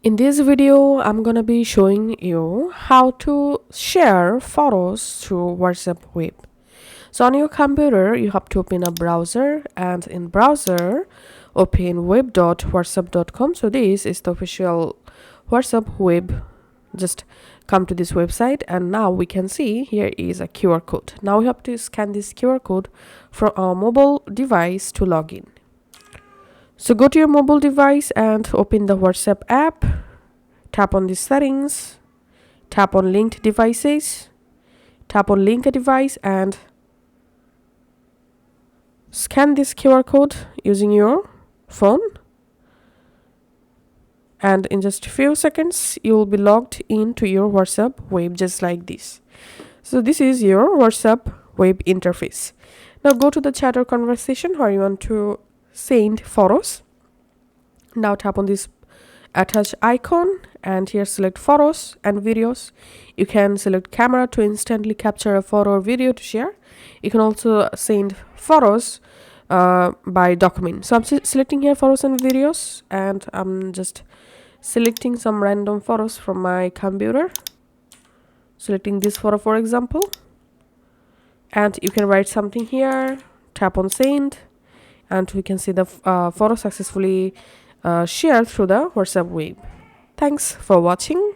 In this video, I'm gonna be showing you how to share photos through WhatsApp web. So on your computer, you have to open a browser, and in browser, open web.whatsapp.com. So this is the official WhatsApp web. Just come to this website, and now we can see here is a QR code. Now we have to scan this QR code from our mobile device to log in. So go to your mobile device and open the WhatsApp app. Tap on the settings, tap on linked devices, tap on link a device and scan this QR code using your phone. And in just a few seconds, you will be logged into your WhatsApp web just like this. So this is your WhatsApp web interface. Now go to the chat or conversation where you want to send photos. Now tap on this attach icon and here select photos and videos. You can select camera to instantly capture a photo or video to share. You can also send photos by document. So I'm selecting here photos and videos, and I'm just selecting some random photos from my computer. Selecting this photo for example, and you can write something here, tap on send, and we can see the photo successfully shared through the WhatsApp web. Thanks for watching.